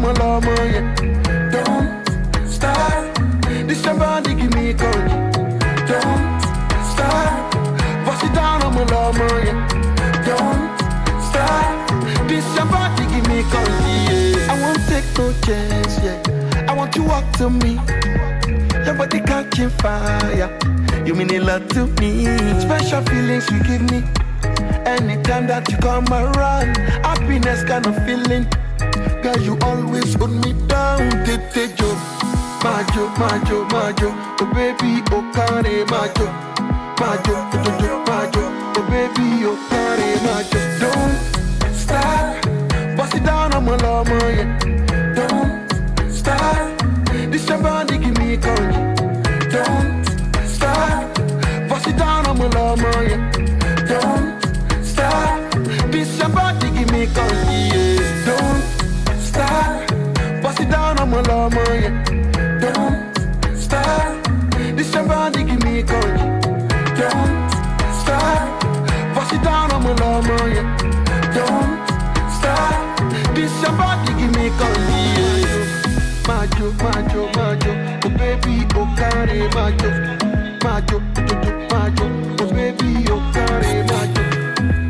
my love, yeah. Don't stop. This your body give me cold. Don't stop. Bust it down on my love, yeah. Don't stop. This your body give me cold, yeah. I won't take no chance, yeah. I want you walk to me. Your body catching fire. You mean a lot to me. Special feelings you give me. Anytime that you come around, happiness kind of feeling. Girl, you always hold me down. Tete jo, majo, majo, majo. Oh baby, oh kare majo, majo, jojo, majo. Oh baby, oh kare majo. Don't stop, bust it down on my love, yeah. Don't stop, this your body give me courage. Don't stop, bust it down on my love, yeah. Don't stop, this your body give me courage, yeah. Don't stop, bust it down on my love, yeah. Don't stop, this your body give me courage. Don't stop, bust it down on my love, yeah. Don't stop, this your body give me courage, yeah. Majo, majo, majo, oh baby, oh kare majo, majo, jojo, majo, oh baby, oh kare majo,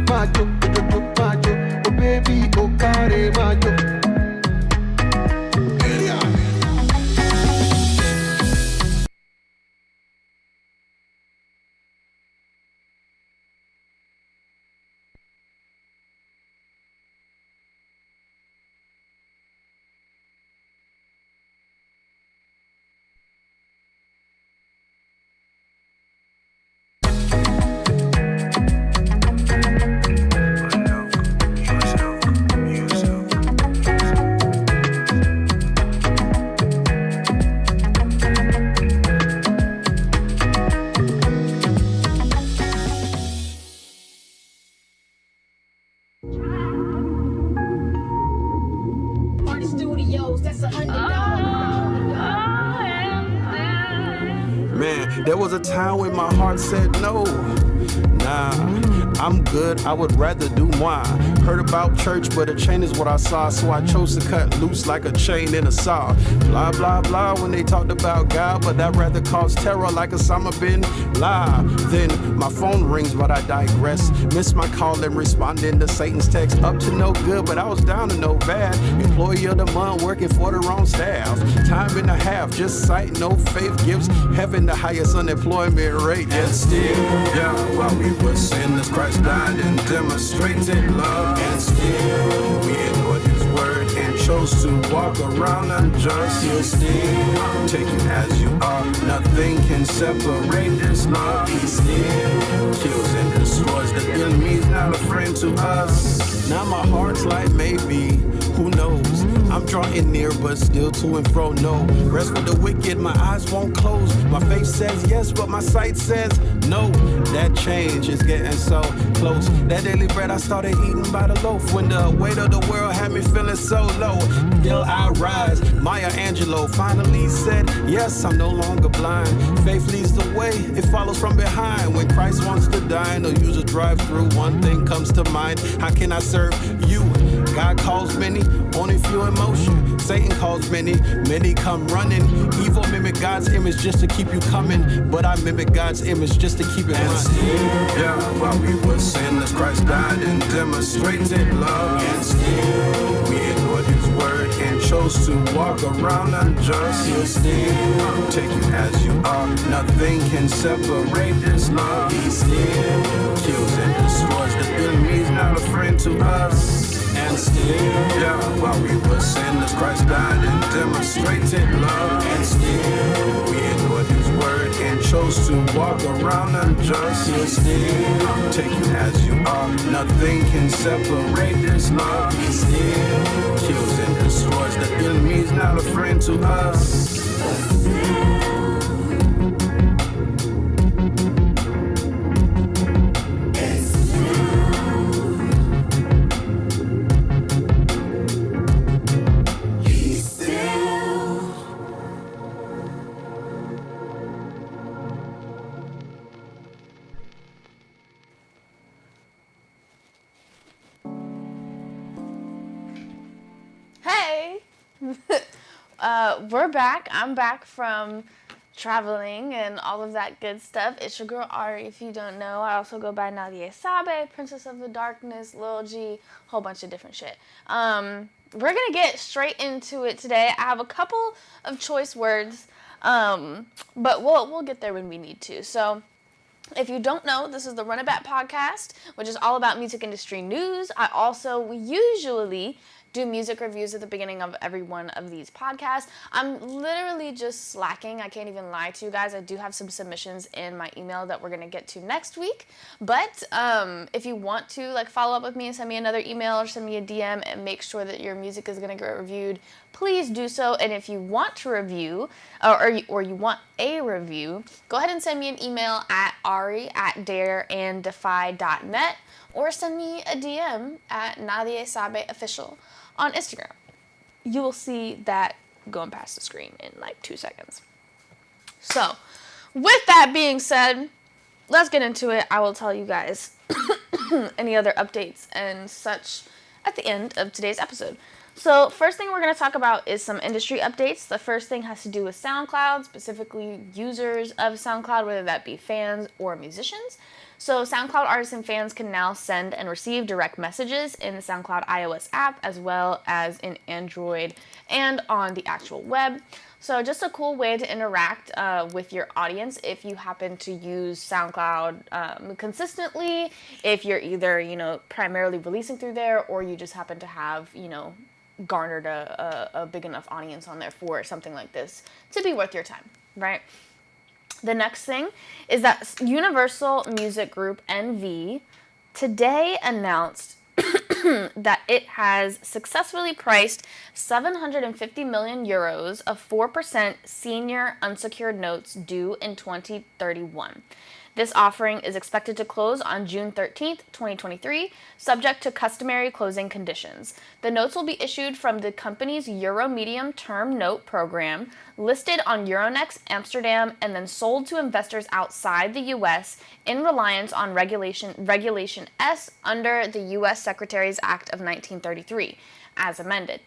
majo, jojo, majo, oh baby, oh kare majo. There was a time when my heart said no. Nah, I'm good, I would rather do moi. Heard about church, but a chain is what I saw, so I chose to cut loose like a chain in a saw. Blah, blah, blah, when they talked about God, but that rather caused terror like Osama bin Laden. Then my phone rings, but I digress. Miss my call and responding to Satan's text. Up to no good, but I was down to no bad. Employee of the month, working for the wrong staff. Time and a half, just sight, no faith gives heaven the highest unemployment rate. And still, yeah, while we were sinners, Christ died and demonstrated love. And still, we ignored his word and chose to walk around unjust. He'll still take you as you are. Nothing can separate this love. He still kills and destroys. The enemy's not a friend to us. Now my heart's like maybe, who knows? I'm drawing near, but still to and fro, no. Rest with the wicked, my eyes won't close. My face says yes, but my sight says no. That change is getting so close. That daily bread I started eating by the loaf. When the weight of the world had me feeling so low. Still I rise. Maya Angelou finally said, yes, I'm no longer blind. Faith leads the way, it follows from behind. When Christ wants to dine or use a drive-through, one thing comes to mind. How can I serve you? God calls many, only few in motion. Satan calls many, many come running. Evil mimic God's image just to keep you coming, but I mimic God's image just to keep it running. Still, yeah, while we were sinners, Christ died and demonstrated love. And still, we ignored his word and chose to walk around unjust. He'll still take you as you are. Nothing can separate this love. He still kills and destroys. The enemy's not a friend to us. And still, yeah, while we were sinners, Christ died and demonstrated love. And still, we ignored his word and chose to walk around unjust. He'll still take you as you are. Nothing can separate this love. He still kills and destroys. The enemy's not a friend to us. We're back. I'm back from traveling and all of that good stuff. It's your girl Ari, if you don't know. I also go by Nadia Sabe, Princess of the Darkness, Lil G, whole bunch of different shit. We're gonna get straight into it today. I have a couple of choice words, but we'll get there when we need to. So, if you don't know, this is the Run It Back podcast, which is all about music industry news. We usually do music reviews at the beginning of every one of these podcasts. I'm literally just slacking. I can't even lie to you guys. I do have some submissions in my email that we're going to get to next week. But if you want to follow up with me and send me another email or send me a DM and make sure that your music is going to get reviewed, please do so. And if you want to review or you want a review, go ahead and send me an email at ari@dareanddefy.net or send me a DM at Nadia Sabe Official on Instagram. You will see that going past the screen in 2 seconds. So, with that being said, let's get into it. I will tell you guys any other updates and such at the end of today's episode. So, first thing we're going to talk about is some industry updates. The first thing has to do with SoundCloud, specifically users of SoundCloud, whether that be fans or musicians. So SoundCloud artists and fans can now send and receive direct messages in the SoundCloud iOS app, as well as in Android and on the actual web. So just a cool way to interact with your audience if you happen to use SoundCloud consistently, if you're either, primarily releasing through there, or you just happen to have, garnered a big enough audience on there for something like this to be worth your time, right? The next thing is that Universal Music Group NV today announced that it has successfully priced 750 million euros of 4% senior unsecured notes due in 2031. This offering is expected to close on June 13th, 2023, subject to customary closing conditions. The notes will be issued from the company's Euro Medium Term Note program, listed on Euronext Amsterdam, and then sold to investors outside the U.S. in reliance on Regulation S under the U.S. Secretaries Act of 1933, as amended.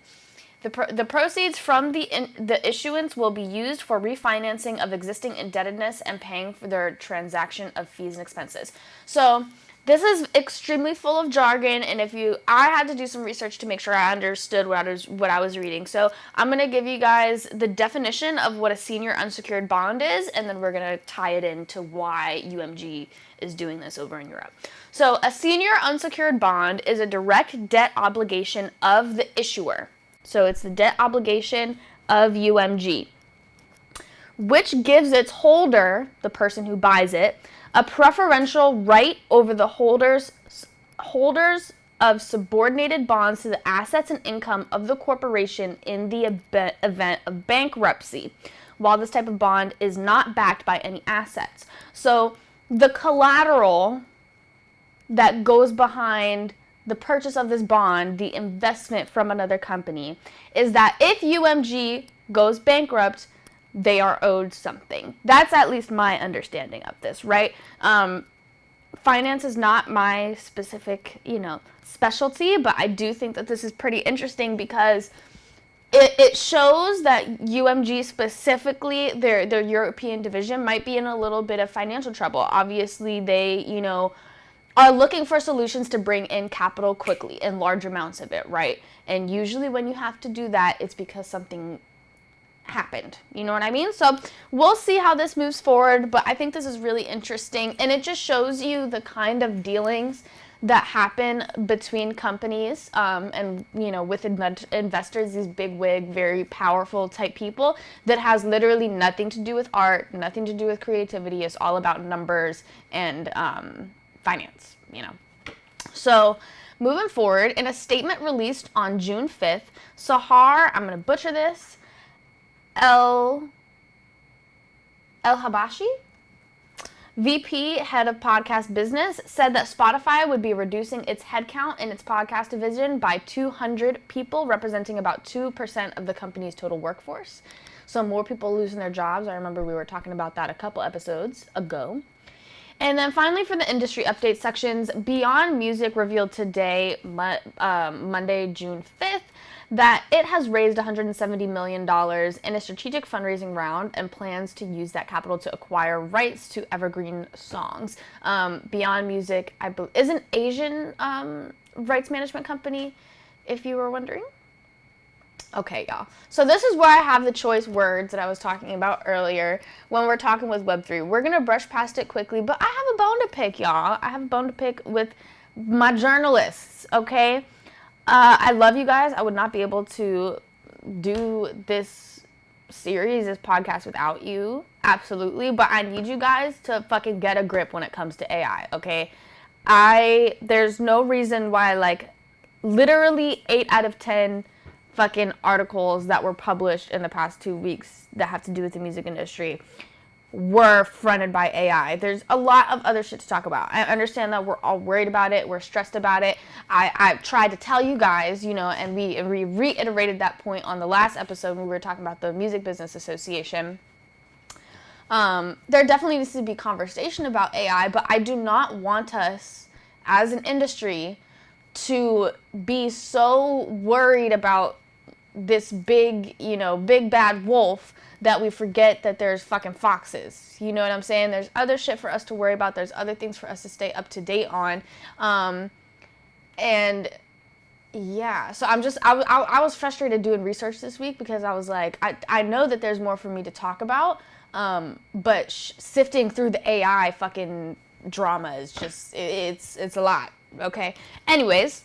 The proceeds from the issuance will be used for refinancing of existing indebtedness and paying for their transaction of fees and expenses. So this is extremely full of jargon, and I had to do some research to make sure I understood what I was reading. So I'm going to give you guys the definition of what a senior unsecured bond is, and then we're going to tie it into why UMG is doing this over in Europe. So a senior unsecured bond is a direct debt obligation of the issuer. So it's the debt obligation of UMG, which gives its holder, the person who buys it, a preferential right over the holders of subordinated bonds to the assets and income of the corporation in the event of bankruptcy, while this type of bond is not backed by any assets. So the collateral that goes behind the purchase of this bond, the investment from another company, is that if UMG goes bankrupt, they are owed something. That's at least my understanding of this, right? Finance is not my specific, specialty, but I do think that this is pretty interesting because it shows that UMG specifically, their European division, might be in a little bit of financial trouble. Obviously, they, are looking for solutions to bring in capital quickly in large amounts of it, right? And usually when you have to do that, it's because something happened. You know what I mean? So we'll see how this moves forward, but I think this is really interesting, and it just shows you the kind of dealings that happen between companies and with investors, these big wig, very powerful type people, that has literally nothing to do with art, nothing to do with creativity. It's all about numbers and finance, So moving forward, in a statement released on June 5th, Sahar, I'm going to butcher this, El Habashi, VP, head of podcast business, said that Spotify would be reducing its headcount in its podcast division by 200 people, representing about 2% of the company's total workforce. So more people losing their jobs. I remember we were talking about that a couple episodes ago. And then finally, for the industry update sections, Beyond Music revealed today, Monday, June 5th, that it has raised $170 million in a strategic fundraising round and plans to use that capital to acquire rights to evergreen songs. Beyond Music is an Asian rights management company, if you were wondering. Okay, y'all. So this is where I have the choice words that I was talking about earlier when we're talking with Web3. We're going to brush past it quickly, but I have a bone to pick, y'all. I have a bone to pick with my journalists, okay? I love you guys. I would not be able to do this series, this podcast without you. Absolutely. But I need you guys to fucking get a grip when it comes to AI, okay? There's no reason why, like, literally 8 out of 10 fucking articles that were published in the past 2 weeks that have to do with the music industry were fronted by AI. There's a lot of other shit to talk about. I understand that we're all worried about it. We're stressed about it. I've tried to tell you guys, you know, and we reiterated that point on the last episode when we were talking about the Music Business Association. There definitely needs to be conversation about AI, but I do not want us as an industry to be so worried about this big bad wolf that we forget that there's fucking foxes. You know what I'm saying? There's other shit for us to worry about. There's other things for us to stay up to date on. And yeah, so I was frustrated doing research this week because I was like, I know that there's more for me to talk about, but sifting through the AI fucking drama is just, it's a lot. Okay. Anyways,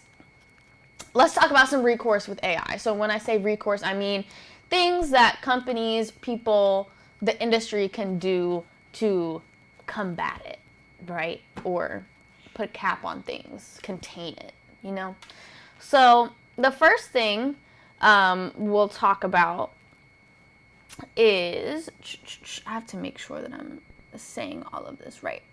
let's talk about some recourse with AI. So when I say recourse, I mean things that companies, people, the industry can do to combat it, right? Or put a cap on things, contain it, you know? So the first thing we'll talk about is, I have to make sure that I'm saying all of this right.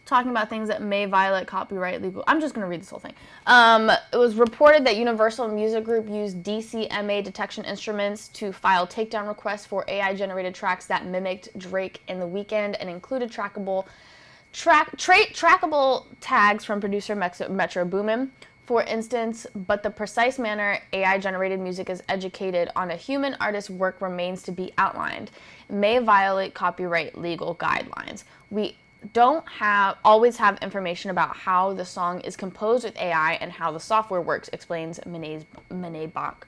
Talking about things that may violate copyright legal. I'm just going to read this whole thing. It was reported that Universal Music Group used DCMA detection instruments to file takedown requests for AI-generated tracks that mimicked Drake in The Weeknd and included trackable tags from producer Metro Boomin, for instance, but the precise manner AI-generated music is educated on a human artist's work remains to be outlined. It may violate copyright legal guidelines. We don't always have information about how the song is composed with AI and how the software works, explains Mene Bach.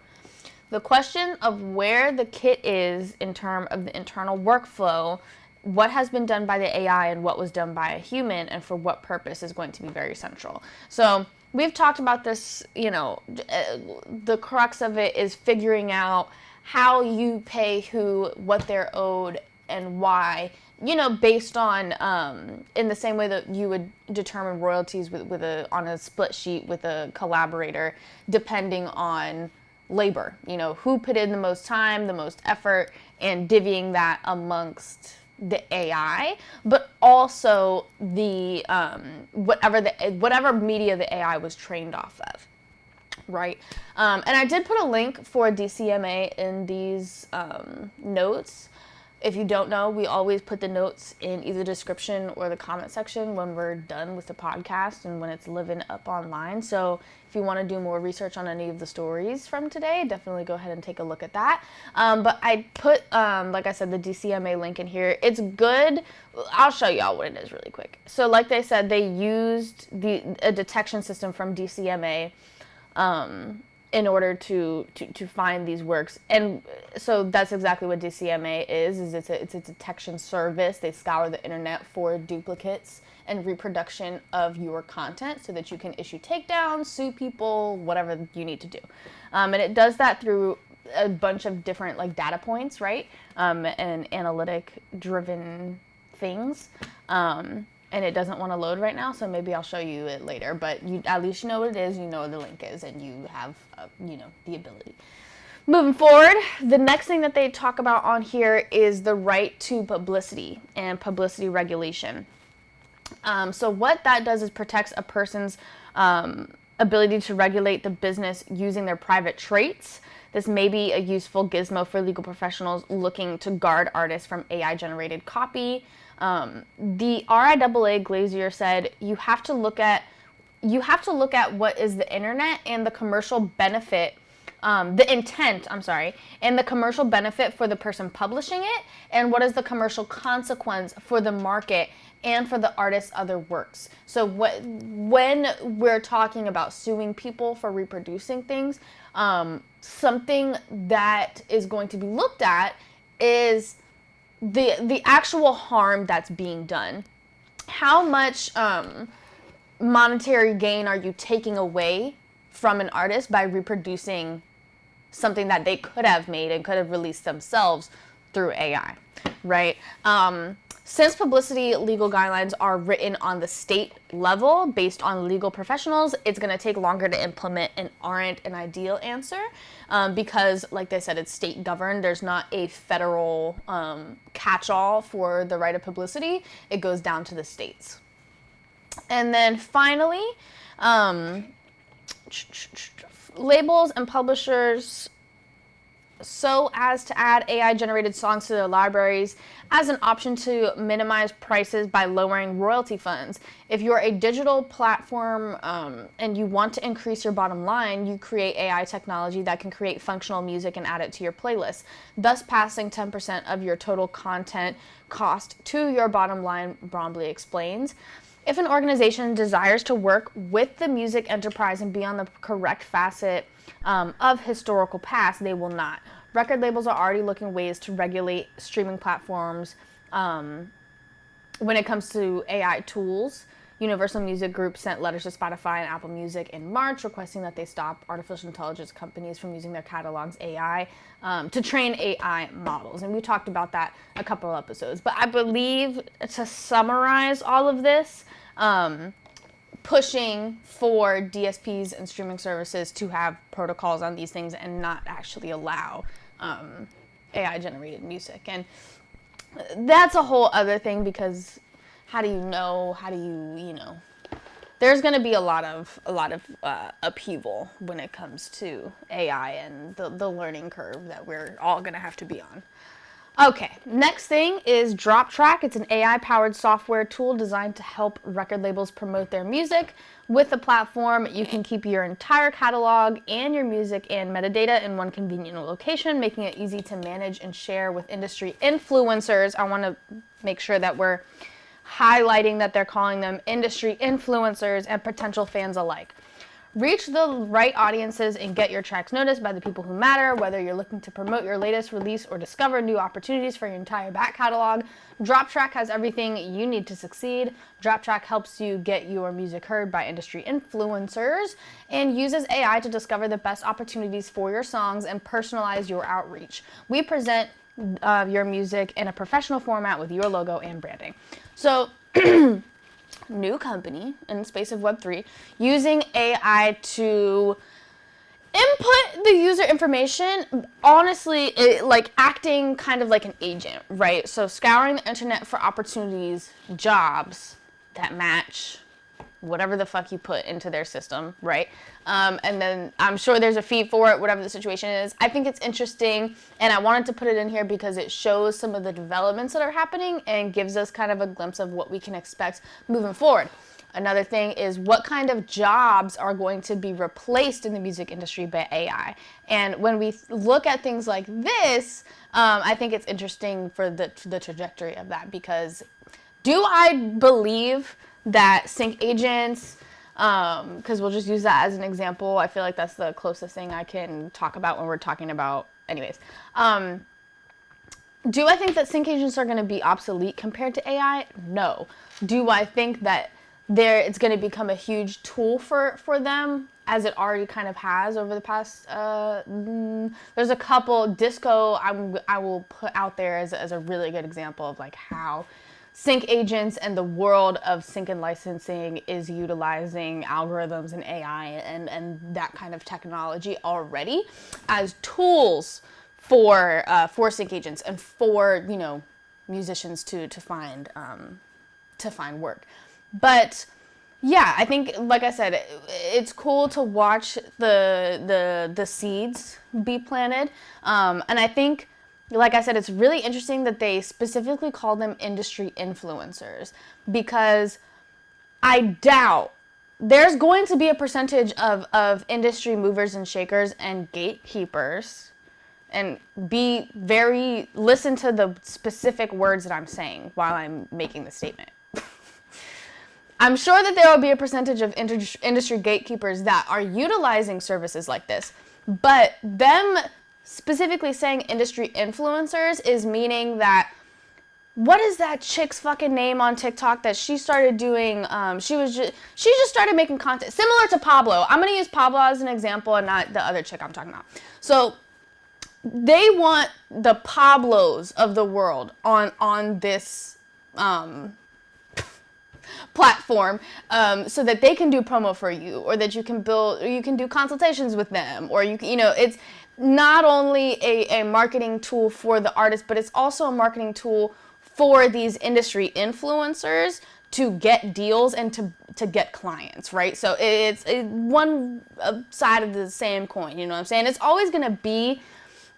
The question of where the kit is in terms of the internal workflow, what has been done by the AI and what was done by a human and for what purpose is going to be very central. So we've talked about this, you know, the crux of it is figuring out how you pay who, what they're owed, and why, you know, based on, in the same way that you would determine royalties on a split sheet with a collaborator, depending on labor, you know, who put in the most time, the most effort, and divvying that amongst the AI, but also the, whatever media the AI was trained off of, right? And I did put a link for DCMA in these notes. If you don't know, we always put the notes in either the description or the comment section when we're done with the podcast and when it's living up online. So if you want to do more research on any of the stories from today, definitely go ahead and take a look at that. But I put, like I said, the DCMA link in here. It's good. I'll show y'all what it is really quick. So like they said, they used a detection system from DCMA in order to find these works. And so that's exactly what DCMA is it's a detection service. They scour the internet for duplicates and reproduction of your content so that you can issue takedowns, sue people, whatever you need to do. And it does that through a bunch of different like data points, right? And analytic driven things. And it doesn't want to load right now, so maybe I'll show you it later. But you at least you know what it is, you know what the link is, and you have, you know, the ability. Moving forward, the next thing that they talk about on here is the right to publicity and publicity regulation. So what that does is protects a person's ability to regulate the business using their private traits. This may be a useful gizmo for legal professionals looking to guard artists from AI-generated copy. The RIAA Glazier said you have to look at you have to look at what is the internet and the commercial benefit, the intent, and the commercial benefit for the person publishing it, and what is the commercial consequence for the market and for the artist's other works. So when we're talking about suing people for reproducing things, something that is going to be looked at is the actual harm that's being done. How much monetary gain are you taking away from an artist by reproducing something that they could have made and could have released themselves through AI, right? Since publicity legal guidelines are written on the state level based on legal professionals, it's going to take longer to implement and aren't an ideal answer because, like they said, it's state governed. There's not a federal catch-all for the right of publicity. It goes down to the states. And then finally, labels and publishers so as to add AI-generated songs to their libraries as an option to minimize prices by lowering royalty funds. If you're a digital platform and you want to increase your bottom line, you create AI technology that can create functional music and add it to your playlist, thus passing 10% of your total content cost to your bottom line, Bromley explains. If an organization desires to work with the music enterprise and be on the correct facet of historical past, they will not. Record labels are already looking at ways to regulate streaming platforms when it comes to AI tools. Universal Music Group sent letters to Spotify and Apple Music in March requesting that they stop artificial intelligence companies from using their catalogs AI to train AI models. And we talked about that a couple of episodes. But I believe, to summarize all of this, pushing for DSPs and streaming services to have protocols on these things and not actually allow AI-generated music. And that's a whole other thing because how do you know, there's going to be a lot of upheaval when it comes to AI and the learning curve that we're all going to have to be on. Okay, next thing is DropTrack. It's an AI-powered software tool designed to help record labels promote their music. With the platform, you can keep your entire catalog and your music and metadata in one convenient location, making it easy to manage and share with industry influencers. I want to make sure that we're highlighting that they're calling them industry influencers and potential fans alike. Reach the right audiences and get your tracks noticed by the people who matter, whether you're looking to promote your latest release or discover new opportunities for your entire back catalog. DropTrack has everything you need to succeed. DropTrack helps you get your music heard by industry influencers and uses AI to discover the best opportunities for your songs and personalize your outreach. We present your music in a professional format with your logo and branding. So, new company in the space of Web3 using AI to input the user information, honestly, like acting kind of like an agent, right? So scouring the internet for opportunities, jobs that match whatever the fuck you put into their system, right? And then I'm sure there's a fee for it, whatever the situation is. I think it's interesting, and I wanted to put it in here because it shows some of the developments that are happening and gives us kind of a glimpse of what we can expect moving forward. Another thing is what kind of jobs are going to be replaced in the music industry by AI. And when we look at things like this, I think it's interesting for the trajectory of that, because do I believe that sync agents, because we'll just use that as an example. I feel like that's the closest thing I can talk about when we're talking about, anyways. Do I think that sync agents are going to be obsolete compared to AI? No. Do I think that it's going to become a huge tool for them, as it already kind of has over the past, there's a couple, Disco I will put out there as a really good example of like how sync agents and the world of sync and licensing is utilizing algorithms and AI and that kind of technology already as tools for sync agents and for, you know, musicians to find work. But yeah, I think, like I said, it's cool to watch the seeds be planted, and I think, like I said, it's really interesting that they specifically call them industry influencers, because I doubt there's going to be a percentage of industry movers and shakers and gatekeepers, and listen to the specific words that I'm saying while I'm making the statement. I'm sure that there will be a percentage of industry gatekeepers that are utilizing services like this, but them specifically saying industry influencers is meaning that, what is that chick's fucking name on TikTok that she started doing? She just started making content similar to Pablo. I'm gonna use Pablo as an example and not the other chick I'm talking about. So they want the Pablos of the world on this platform, so that they can do promo for you, or that you can do consultations with them, or it's not only a marketing tool for the artist, but it's also a marketing tool for these industry influencers to get deals and to get clients, right? So it's one side of the same coin, you know what I'm saying? It's always going to be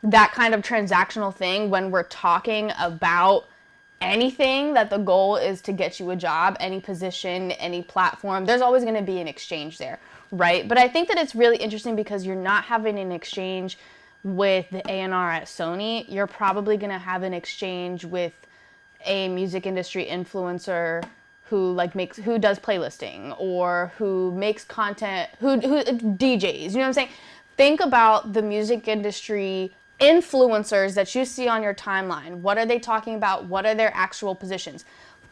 that kind of transactional thing when we're talking about anything that the goal is to get you a job, any position, any platform. There's always going to be an exchange there, right? But I think that it's really interesting because you're not having an exchange with the A&R at Sony. You're probably going to have an exchange with a music industry influencer who does playlisting, or who makes content, who DJs, you know what I'm saying? Think about the music industry influencers that you see on your timeline. What are they talking about? What are their actual positions?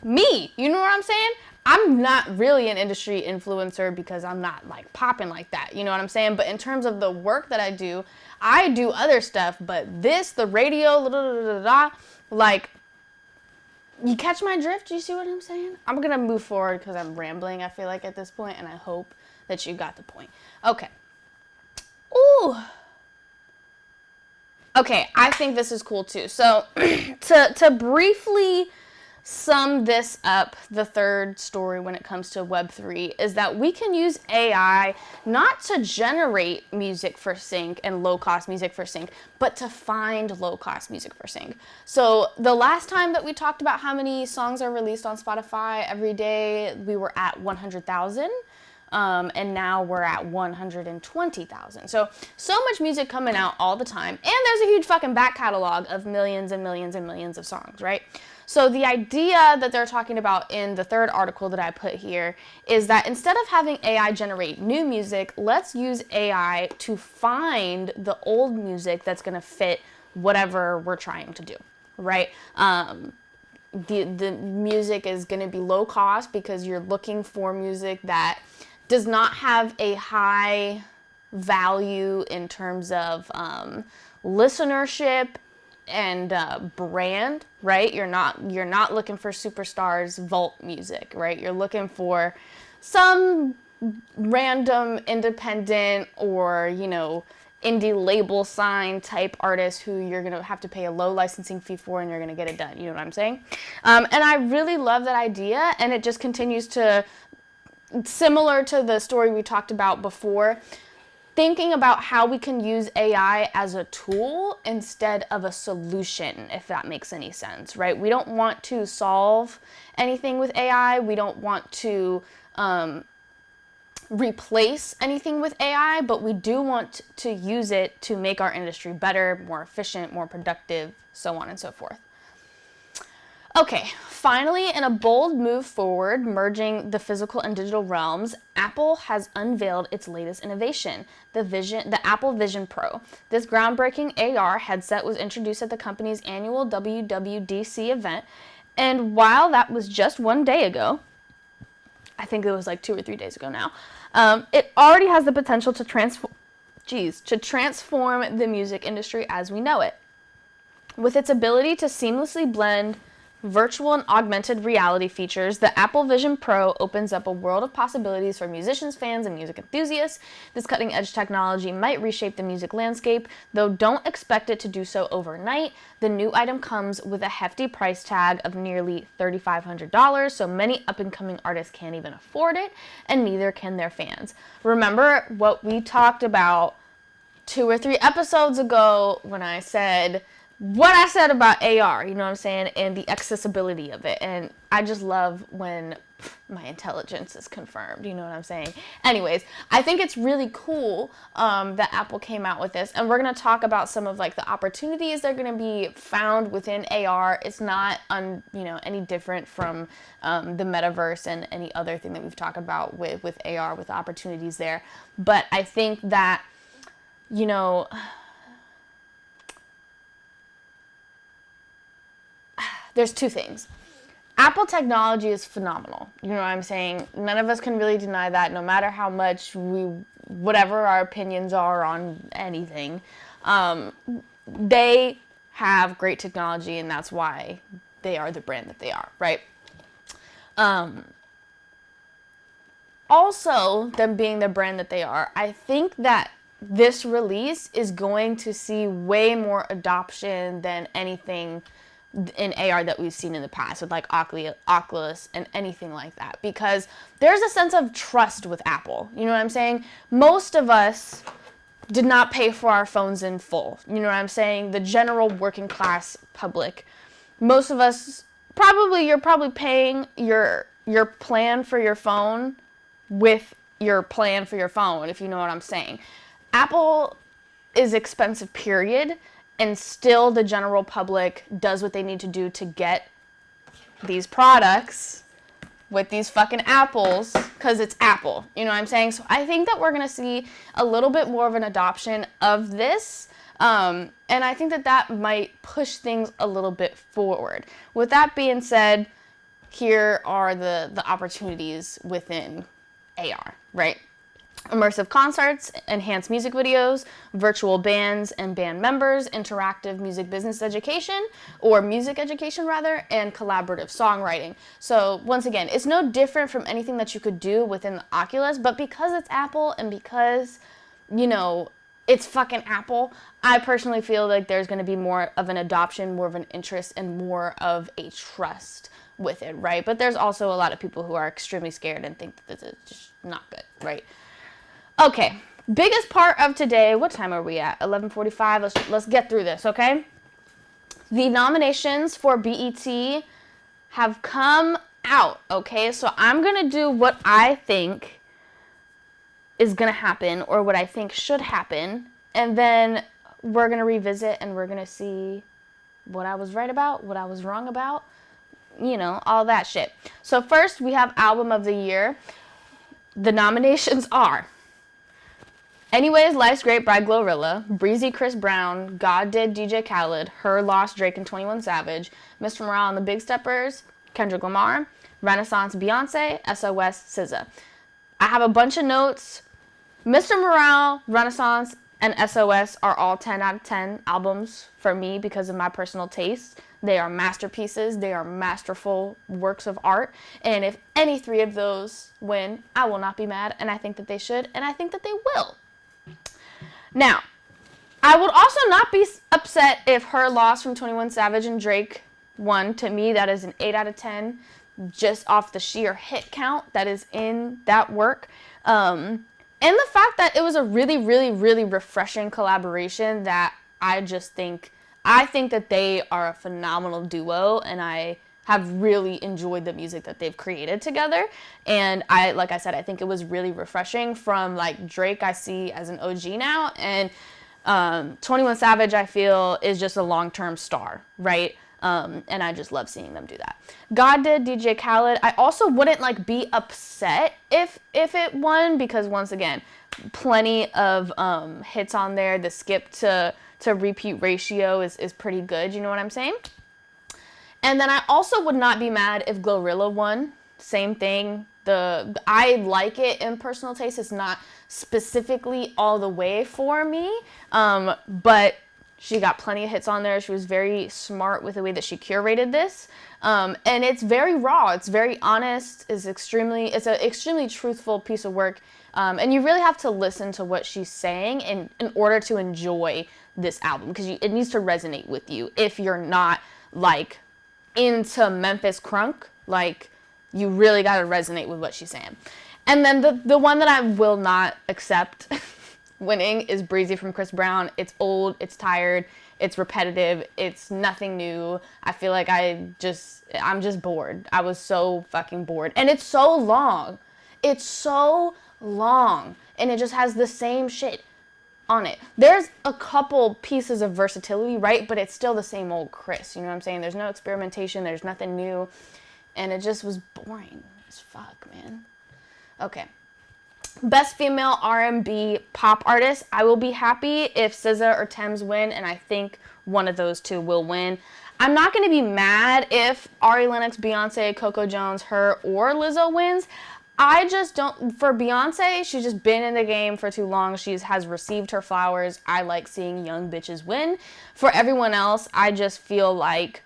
Me, you know what I'm saying? I'm not really an industry influencer because I'm not like popping like that, you know what I'm saying? But in terms of the work that I do other stuff, but the radio, like, you catch my drift? You see what I'm saying? I'm gonna move forward because I'm rambling, I feel like, at this point, and I hope that you got the point. Okay. Ooh. Okay, I think this is cool too. So to briefly sum this up, the third story when it comes to Web3 is that we can use AI not to generate music for sync and low-cost music for sync, but to find low-cost music for sync. So the last time that we talked about how many songs are released on Spotify every day, we were at 100,000. And now we're at 120,000. So much music coming out all the time. And there's a huge fucking back catalog of millions and millions and millions of songs, right? So the idea that they're talking about in the third article that I put here is that instead of having AI generate new music, let's use AI to find the old music that's going to fit whatever we're trying to do, right? The music is going to be low cost because you're looking for music that does not have a high value in terms of listenership and brand, right? You're not looking for superstars vault music, right? You're looking for some random independent or indie label sign type artist who you're gonna have to pay a low licensing fee for, and you're gonna get it done. You know what I'm saying? And I really love that idea, and it just continues to, similar to the story we talked about before, thinking about how we can use AI as a tool instead of a solution, if that makes any sense, right? We don't want to solve anything with AI. We don't want to replace anything with AI, but we do want to use it to make our industry better, more efficient, more productive, so on and so forth. Okay, finally, in a bold move forward, merging the physical and digital realms, Apple has unveiled its latest innovation, the Apple Vision Pro. This groundbreaking AR headset was introduced at the company's annual WWDC event, and while that was just one day ago, I think it was like 2 or 3 days ago now, it already has the potential to transform the music industry as we know it. With its ability to seamlessly blend virtual and augmented reality features, the Apple Vision Pro opens up a world of possibilities for musicians, fans, and music enthusiasts. This cutting-edge technology might reshape the music landscape, though don't expect it to do so overnight. The new item comes with a hefty price tag of nearly $3,500, so many up-and-coming artists can't even afford it, and neither can their fans. Remember what we talked about 2 or 3 episodes ago when I said what I said about AR, you know what I'm saying, and the accessibility of it. And I just love when my intelligence is confirmed. You know what I'm saying? Anyways, I think it's really cool that Apple came out with this, and we're going to talk about some of like the opportunities that are going to be found within AR. It's not any different from the metaverse and any other thing that we've talked about with AR, with opportunities there. But I think that, there's two things. Apple technology is phenomenal. You know what I'm saying? None of us can really deny that, no matter how much whatever our opinions are on anything. They have great technology, and that's why they are the brand that they are, right? Also, them being the brand that they are, I think that this release is going to see way more adoption than anything in AR that we've seen in the past with like Oculus and anything like that, because there's a sense of trust with Apple. You know what I'm saying? Most of us did not pay for our phones in full. You know what I'm saying? The general working class public. Most of us you're probably paying your plan for your phone with your plan for your phone, if you know what I'm saying. Apple is expensive, period. And still the general public does what they need to do to get these products with these fucking apples, because it's Apple. You know what I'm saying? So I think that we're going to see a little bit more of an adoption of this. And I think that might push things a little bit forward. With that being said, here are the opportunities within AR, right? Immersive concerts, enhanced music videos, virtual bands and band members, interactive music business education, or music education rather, and collaborative songwriting. So once again, it's no different from anything that you could do within the Oculus, but because it's Apple and because, it's fucking Apple, I personally feel like there's going to be more of an adoption, more of an interest, and more of a trust with it, right? But there's also a lot of people who are extremely scared and think that this is just not good, right? Okay, biggest part of today, what time are we at? 11:45, let's get through this, okay? The nominations for BET have come out, okay? So I'm going to do what I think is going to happen, or what I think should happen, and then we're going to revisit and we're going to see what I was right about, what I was wrong about, all that shit. So first, we have Album of the Year. The nominations are Anyways, Life's Great by Glorilla, Breezy Chris Brown, God Did DJ Khaled, Her Lost Drake and 21 Savage, Mr. Morale and the Big Steppers, Kendrick Lamar, Renaissance Beyonce, SOS SZA. I have a bunch of notes. Mr. Morale, Renaissance, and SOS are all 10 out of 10 albums for me because of my personal taste. They are masterpieces. They are masterful works of art. And if any three of those win, I will not be mad. And I think that they should. And I think that they will. Now, I would also not be upset if Her Loss from 21 Savage and Drake won. To me, that is an 8 out of 10 just off the sheer hit count that is in that work. And the fact that it was a really, really, really refreshing collaboration that I think that they are a phenomenal duo, and I have really enjoyed the music that they've created together. And like I said, I think it was really refreshing. From like Drake, I see as an OG now, and 21 Savage, I feel, is just a long-term star, right? And I just love seeing them do that. God Did DJ Khaled, I also wouldn't be upset if it won, because once again, plenty of hits on there. The skip to repeat ratio is pretty good, you know what I'm saying? And then I also would not be mad if Glorilla won. Same thing. I like it in personal taste. It's not specifically all the way for me, but she got plenty of hits on there. She was very smart with the way that she curated this, and it's very raw. It's very honest. It's an extremely truthful piece of work, and you really have to listen to what she's saying in order to enjoy this album, because it needs to resonate with you. If you're not into Memphis Crunk, you really got to resonate with what she's saying. And then the one that I will not accept winning is Breezy from Chris Brown. It's old, it's tired, it's repetitive, it's nothing new. I feel like I'm just bored. I was so fucking bored. And it's so long. It's so long. And it just has the same shit on it. There's a couple pieces of versatility, right? But it's still the same old Chris. You know what I'm saying? There's no experimentation. There's nothing new. And it just was boring as fuck, man. Okay. Best female R&B pop artist. I will be happy if SZA or Tems win, and I think one of those two will win. I'm not going to be mad if Ari Lennox, Beyonce, Coco Jones, her, or Lizzo wins. I just don't, for Beyonce, she's just been in the game for too long. She has received her flowers. I like seeing young bitches win. For everyone else, I just feel like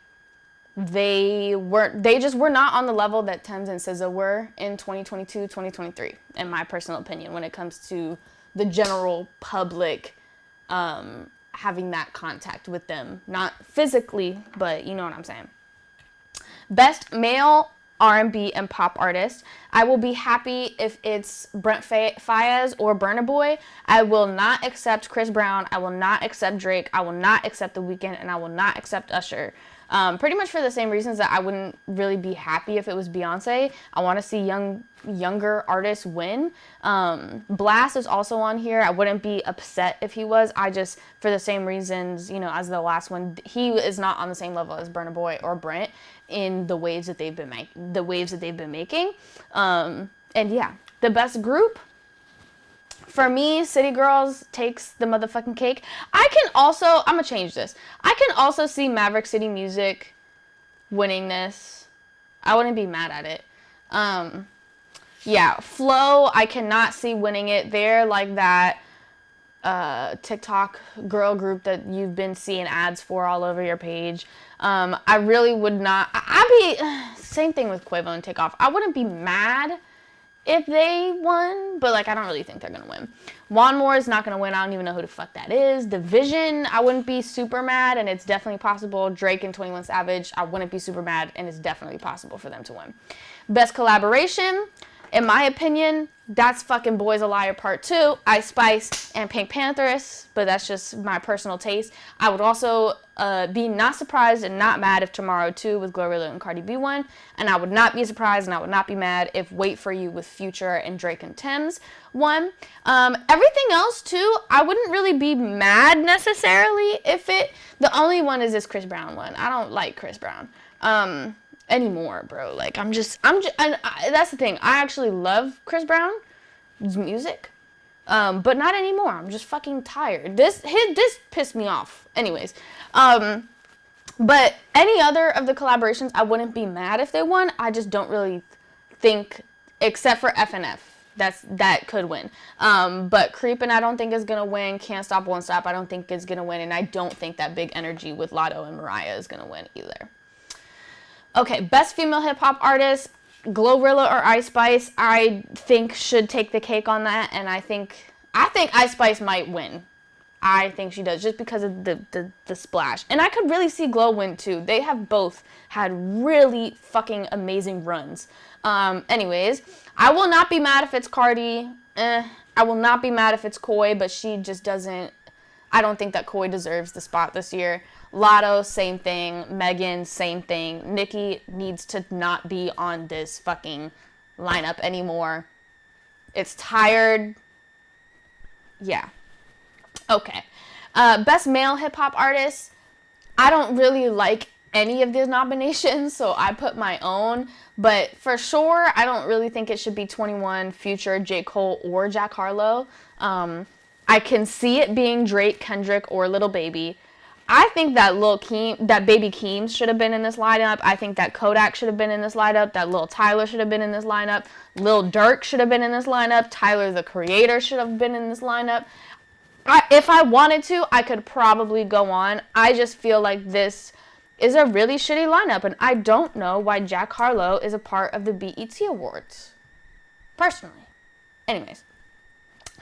they just were not on the level that Tems and SZA were in 2022, 2023, in my personal opinion, when it comes to the general public having that contact with them. Not physically, but you know what I'm saying. Best male R&B and pop artist. I will be happy if it's Brent Faiyaz or Burna Boy. I will not accept Chris Brown. I will not accept Drake. I will not accept The Weeknd, and I will not accept Usher. Pretty much for the same reasons that I wouldn't really be happy if it was Beyonce. I want to see younger artists win. Blast is also on here. I wouldn't be upset if he was. I just, for the same reasons, you know, as the last one, he is not on the same level as Burna Boy or Brent in the waves that they've been making. And yeah, the best group. For me, City Girls takes the motherfucking cake. I'm gonna change this. I can also see Maverick City Music winning this. I wouldn't be mad at it. Yeah, Flow, I cannot see winning it. They're like that TikTok girl group that you've been seeing ads for all over your page. I really would not. Same thing with Quavo and Takeoff. I wouldn't be mad if they won, but like I don't really think they're gonna win. One More is not gonna win. I don't even know who the fuck that is. Division, I wouldn't be super mad, and it's definitely possible. Drake and 21 Savage, I wouldn't be super mad, and it's definitely possible for them to win. Best collaboration, in my opinion, that's fucking Boys a Liar Part 2, Ice Spice and Pink Panthers, but that's just my personal taste. I would also be not surprised and not mad if Tomorrow 2 with Glorilla and Cardi B won, and I would not be surprised and I would not be mad if Wait For You with Future and Drake and Tems won. Everything else too, I wouldn't really be mad necessarily if the only one is this Chris Brown one. I don't like Chris Brown anymore, bro. Like and that's the thing. I actually love Chris Brown's music, but not anymore. I'm just fucking tired. This pissed me off. Anyways, but any other of the collaborations, I wouldn't be mad if they won. I just don't really think, except for FNF, that could win. But Creepin' I don't think is gonna win. Can't Stop Won't Stop I don't think is gonna win, and I don't think that Big Energy with Lotto and Mariah is gonna win either. Okay, best female hip hop artist, Glorilla or Ice Spice, I think should take the cake on that, and I think Ice Spice might win. I think she does, just because of the splash. And I could really see Glow win too. They have both had really fucking amazing runs. Anyways, I will not be mad if it's Cardi. I will not be mad if it's Koi, but she just doesn't. I don't think that Koi deserves the spot this year. Lotto, same thing. Megan, same thing. Nicki needs to not be on this fucking lineup anymore. It's tired. Yeah. Okay. Best male hip hop artist. I don't really like any of the nominations, so I put my own. But for sure, I don't really think it should be 21, Future, J. Cole, or Jack Harlow. I can see it being Drake, Kendrick, or Lil Baby. I think that Baby Keem should have been in this lineup. I think that Kodak should have been in this lineup. That Lil Tyler should have been in this lineup. Lil Durk should have been in this lineup. Tyler, the Creator, should have been in this lineup. If I wanted to, I could probably go on. I just feel like this is a really shitty lineup, and I don't know why Jack Harlow is a part of the BET Awards, personally. Anyways,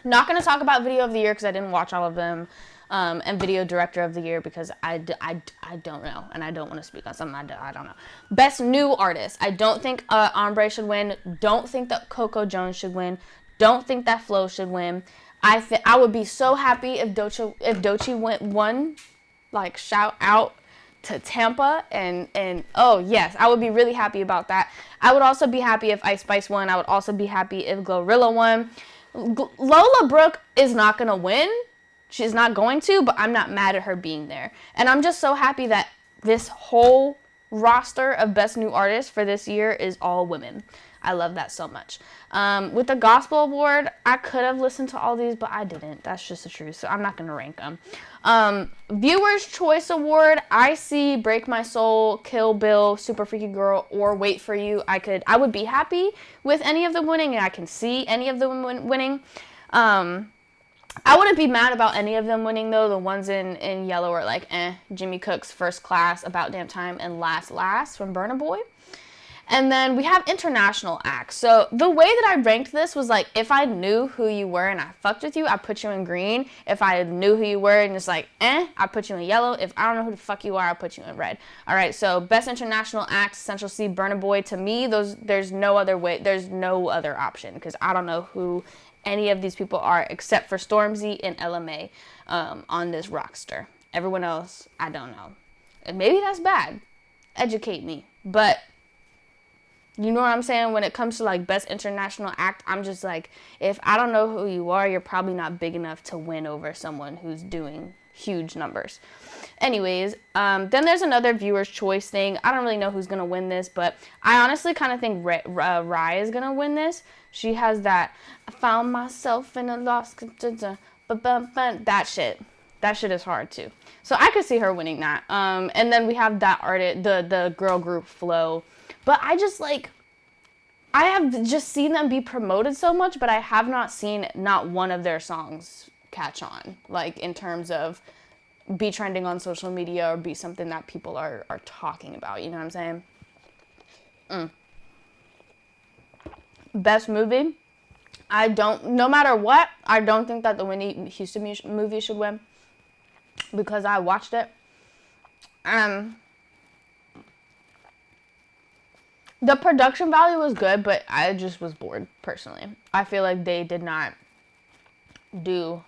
not going to talk about Video of the Year because I didn't watch all of them, and Video Director of the Year because I don't know, and I don't want to speak on something I don't know. Best New Artist. I don't think Ombre should win. Don't think that Coco Jones should win. Don't think that Flo should win. I would be so happy if Doechii won. Like, shout out to Tampa, and oh yes, I would be really happy about that. I would also be happy if Ice Spice won. I would also be happy if Glorilla won. Lola Brooke is not gonna win. She's not going to, but I'm not mad at her being there. And I'm just so happy that this whole roster of Best New Artists for this year is all women. I love that so much. With the Gospel Award, I could have listened to all these, but I didn't. That's just the truth, so I'm not going to rank them. Viewers' Choice Award, I see Break My Soul, Kill Bill, Super Freaky Girl, or Wait For You. I would be happy with any of them winning, and I can see any of them winning. I wouldn't be mad about any of them winning, though. The ones in yellow are like, Jimmy Cook's First Class, About Damn Time, and Last from Burna Boy. And then we have international acts. So the way that I ranked this was like, if I knew who you were and I fucked with you, I put you in green. If I knew who you were and it's like, I put you in yellow. If I don't know who the fuck you are, I put you in red. All right, so Best International Act, Central C, Burna Boy. To me, there's no other way. There's no other option because I don't know who any of these people are except for Stormzy and LMA on this roster. Everyone else, I don't know. And maybe that's bad. Educate me. But you know what I'm saying? When it comes to like Best International Act, I'm just like, if I don't know who you are, you're probably not big enough to win over someone who's doing huge numbers. Anyways, then there's another Viewer's Choice thing. I don't really know who's going to win this, but I honestly kind of think Raya is going to win this. She has that, I found myself in a lost, that shit. That shit is hard too. So I could see her winning that. And then we have that artist, the girl group Flow. But I have just seen them be promoted so much, but I have not seen not one of their songs catch on, like in terms of be trending on social media or be something that people are talking about. You know what I'm saying? Best movie. No matter what, I don't think that the Whitney Houston movie should win because I watched it. The production value was good, but I just was bored, personally. I feel like they did not do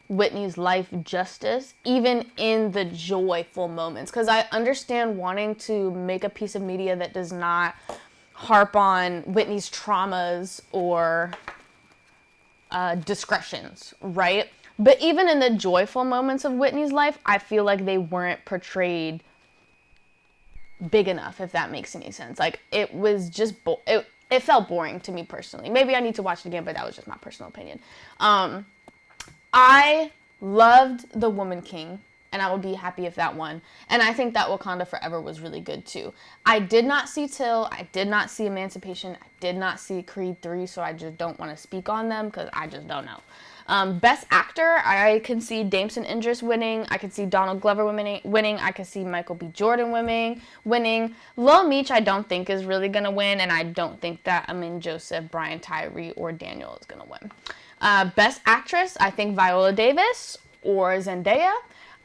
Whitney's life justice, even in the joyful moments. Because I understand wanting to make a piece of media that does not harp on Whitney's traumas or discretions, right? But even in the joyful moments of Whitney's life, I feel like they weren't portrayed big enough, if that makes any sense. Like, it was just it felt boring to me personally. Maybe I need to watch it again, but that was just my personal opinion. I loved The Woman King, and I would be happy if that won. And I think that Wakanda Forever was really good too. I did not see Till, I did not see Emancipation, I did not see Creed 3, so I just don't want to speak on them because I just don't know. Best Actor, I can see Damson Idris winning. I can see Donald Glover winning. I can see Michael B. Jordan winning. Lil Meech, I don't think is really going to win, and I don't think that Amin Joseph, Brian Tyree, or Daniel is going to win. Best Actress, I think Viola Davis or Zendaya.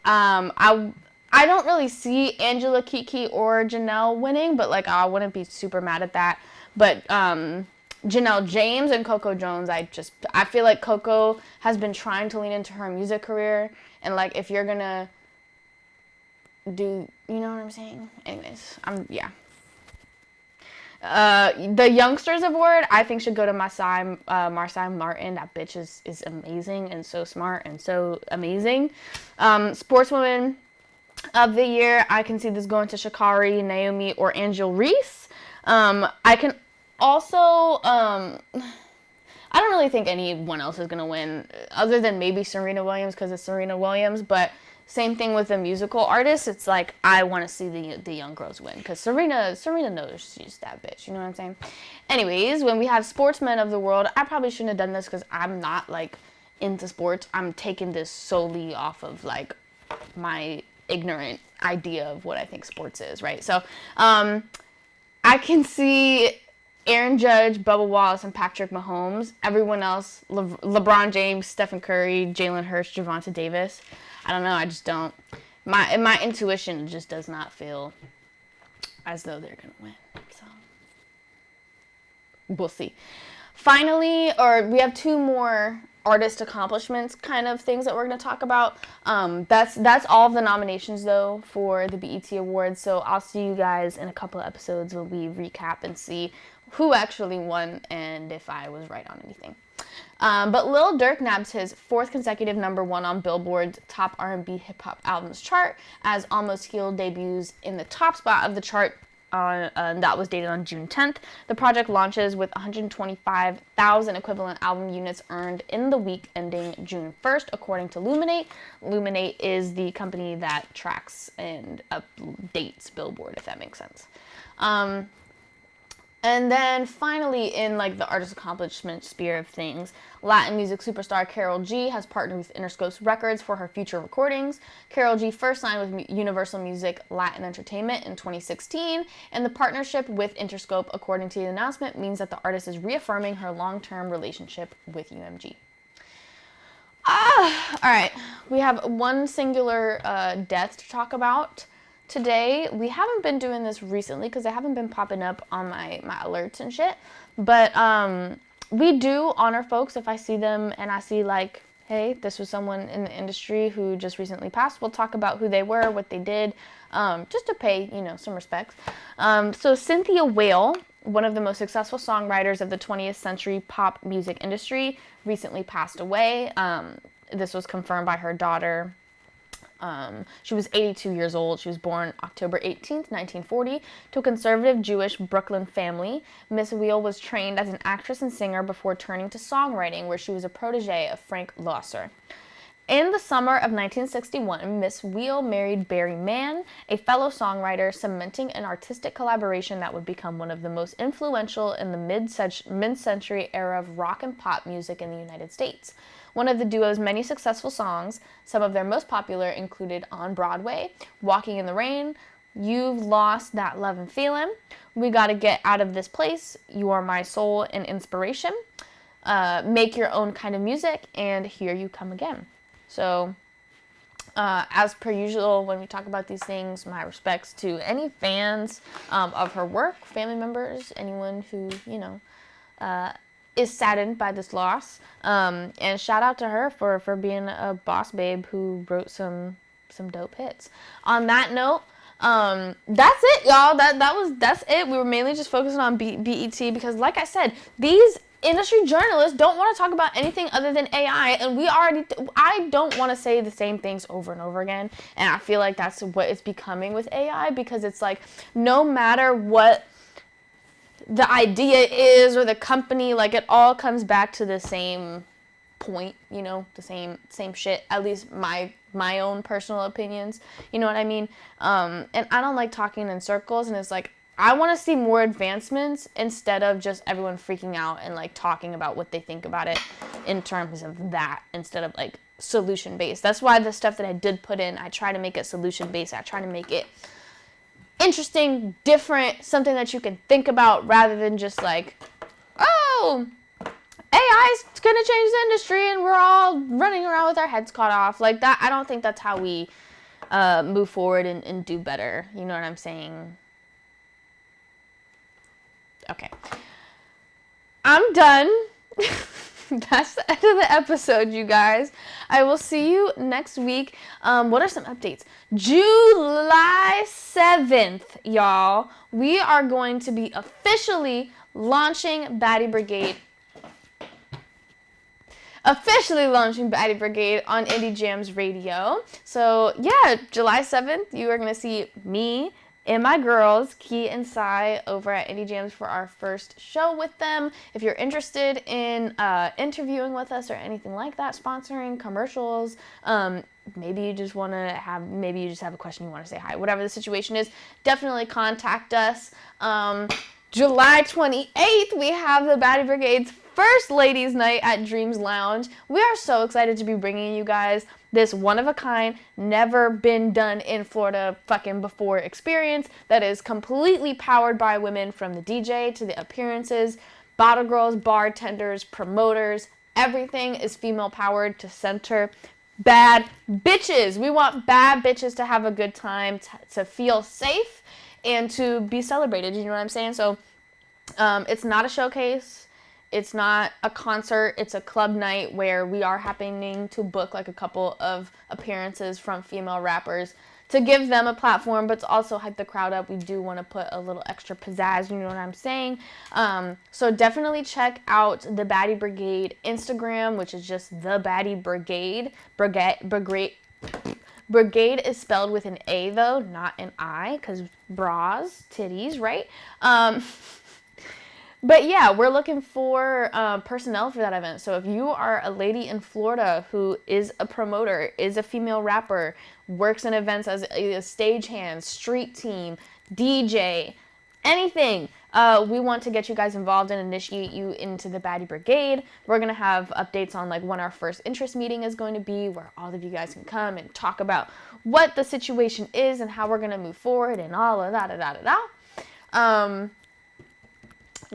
I don't really see Angela Kiki or Janelle winning, but like I wouldn't be super mad at that. But Janelle James and Coco Jones, I feel like Coco has been trying to lean into her music career, and like if you're gonna do, you know what I'm saying? Anyways, the Youngsters Award, I think should go to Marsai Martin. That bitch is amazing and so smart and so amazing. Sportswoman of the Year, I can see this going to Sha'Carri, Naomi, or Angel Reese. I can also, I don't really think anyone else is going to win, other than maybe Serena Williams, because it's Serena Williams, but same thing with the musical artists. It's like, I want to see the young girls win, because Serena knows she's that bitch, you know what I'm saying? Anyways, when we have Sportsmen of the World, I probably shouldn't have done this, because I'm not, like, into sports. I'm taking this solely off of, like, my ignorant idea of what I think sports is, right? So, I can see Aaron Judge, Bubba Wallace, and Patrick Mahomes. Everyone else, LeBron James, Stephen Curry, Jalen Hurts, Gervonta Davis. I don't know. I just don't. My intuition just does not feel as though they're going to win. So, we'll see. Finally, we have two more artist accomplishments kind of things that we're going to talk about. That's all of the nominations, though, for the BET Awards. So I'll see you guys in a couple of episodes when we recap and see who actually won and if I was right on anything. But Lil Durk nabs his 4th consecutive #1 on Billboard's top R&B hip-hop albums chart as Almost Healed debuts in the top spot of the chart. That was dated on June 10th. The project launches with 125,000 equivalent album units earned in the week ending June 1st, according to Luminate. Luminate is the company that tracks and updates Billboard, if that makes sense. And then finally, in like the artist accomplishment sphere of things, Latin music superstar Karol G has partnered with Interscope Records for her future recordings. Karol G first signed with Universal Music Latin Entertainment in 2016, and the partnership with Interscope, according to the announcement, means that the artist is reaffirming her long-term relationship with UMG. All right, we have one singular death to talk about today. We haven't been doing this recently because they haven't been popping up on my alerts and shit. But we do honor folks if I see them and I see like, hey, this was someone in the industry who just recently passed. We'll talk about who they were, what they did, just to pay, some respects. So Cynthia Weil, one of the most successful songwriters of the 20th century pop music industry, recently passed away. This was confirmed by her daughter. She was 82 years old. She was born October 18th, 1940, to a conservative Jewish Brooklyn family. Miss Weil was trained as an actress and singer before turning to songwriting, where she was a protege of Frank Loesser. In the summer of 1961, Miss Weil married Barry Mann, a fellow songwriter, cementing an artistic collaboration that would become one of the most influential in the mid-century era of rock and pop music in the United States. One of the duo's many successful songs, some of their most popular, included On Broadway, Walking in the Rain, You've Lost That Love and Feeling, We Gotta Get Out of This Place, You Are My Soul and Inspiration, Make Your Own Kind of Music, and Here You Come Again. So, as per usual, when we talk about these things, my respects to any fans of her work, family members, anyone who, is saddened by this loss. And shout out to her for being a boss babe who wrote some dope hits. On that note, that's it, y'all. That's it. We were mainly just focusing on BET because, like I said, these industry journalists don't want to talk about anything other than AI, and I don't want to say the same things over and over again, and I feel like that's what it's becoming with AI, because it's like, no matter what the idea is or the company, like, it all comes back to the same point, the same shit, at least my own personal opinions, you know what I mean? And I don't like talking in circles, and it's like, I want to see more advancements instead of just everyone freaking out and like talking about what they think about it in terms of that, instead of like solution based. That's why the stuff that I did put in, I try to make it solution based. I try to make it interesting, different, something that you can think about, rather than just like, oh, AI's gonna change the industry and we're all running around with our heads cut off. Like that, I don't think that's how we move forward and do better. You know what I'm saying? Okay. I'm done. That's the end of the episode, you guys. I will see you next week. What are some updates? July 7th, y'all. We are going to be officially launching Baddie Brigade. On Indie Jams Radio. So, yeah, July 7th, you are going to see me and my girls, Key and Sai, over at Indie Jams for our first show with them. If you're interested in interviewing with us or anything like that, sponsoring commercials, maybe you just have a question you want to say hi, whatever the situation is, definitely contact us. July 28th, we have the Baddie Brigade's first ladies' night at Dreams Lounge. We are so excited to be bringing you guys this one-of-a-kind, never been done in Florida fucking before experience that is completely powered by women, from the DJ to the appearances, bottle girls, bartenders, promoters. Everything is female-powered to center bad bitches. We want bad bitches to have a good time, to feel safe, and to be celebrated. You know what I'm saying? So it's not a showcase. It's not a concert, it's a club night where we are happening to book like a couple of appearances from female rappers to give them a platform, but to also hype the crowd up. We do want to put a little extra pizzazz, you know what I'm saying? So definitely check out the Baddie Brigade Instagram, which is just the Baddie Brigade. Brigade is spelled with an A though, not an I, because bras, titties, right? But yeah, we're looking for personnel for that event. So if you are a lady in Florida who is a promoter, is a female rapper, works in events as a stagehand, street team, DJ, anything, we want to get you guys involved and initiate you into the Baddie Brigade. We're going to have updates on like when our first interest meeting is going to be, where all of you guys can come and talk about what the situation is and how we're going to move forward and all of that.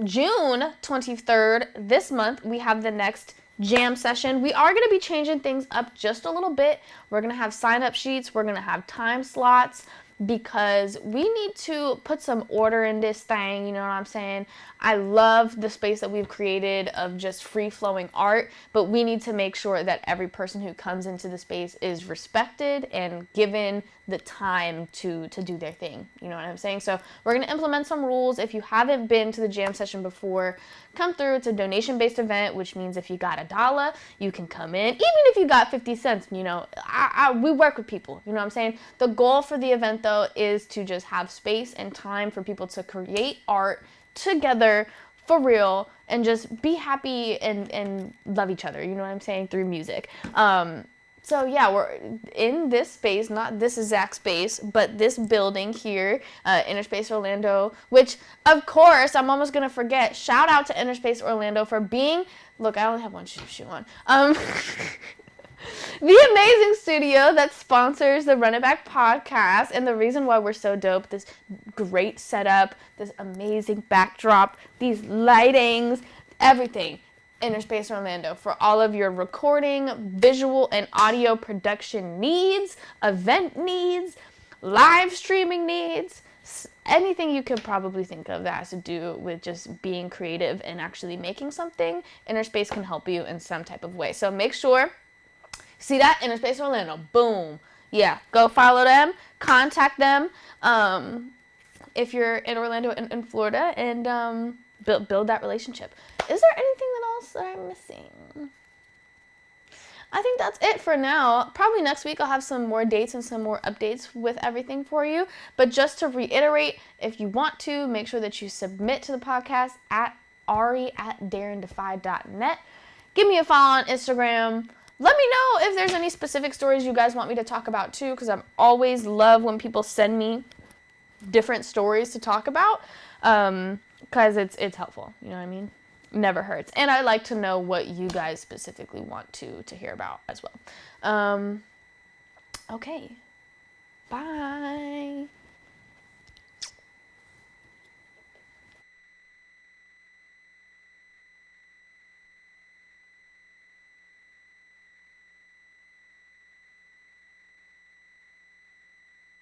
June 23rd, this month, we have the next jam session. We are going to be changing things up just a little bit. We're going to have sign-up sheets. We're going to have time slots because we need to put some order in this thing, you know what I'm saying? I love the space that we've created of just free-flowing art, but we need to make sure that every person who comes into the space is respected and given the time to do their thing, you know what I'm saying? So we're going to implement some rules. If you haven't been to the jam session before, come through. It's a donation-based event, which means if you got $1, you can come in. Even if you got 50 cents, you know, we work with people, you know what I'm saying? The goal for the event, though, is to just have space and time for people to create art together for real and just be happy and love each other, you know what I'm saying, through music. So yeah, we're in this space, not this exact space, but this building here, Inner Space Orlando, which of course I'm almost gonna forget. Shout out to Inner Space Orlando for being, look, I only have one shoe on. The amazing studio that sponsors the Run It Back podcast, and the reason why we're so dope, this great setup, this amazing backdrop, these lightings, everything. Inner Space Orlando for all of your recording, visual, and audio production needs, event needs, live streaming needs, anything you could probably think of that has to do with just being creative and actually making something. Inner Space can help you in some type of way. So make sure, see that? Inner Space Orlando, boom. Yeah, go follow them, contact them if you're in Orlando and Florida, and build that relationship. Is there anything else that I'm missing? I think that's it for now. Probably next week I'll have some more dates and some more updates with everything for you. But just to reiterate, if you want to, make sure that you submit to the podcast at ari@daringdefy.net. Give me a follow on Instagram. Let me know if there's any specific stories you guys want me to talk about too, because I always love when people send me different stories to talk about, because it's helpful, you know what I mean? Never hurts. And I like to know what you guys specifically want to hear about as well. Okay. Bye.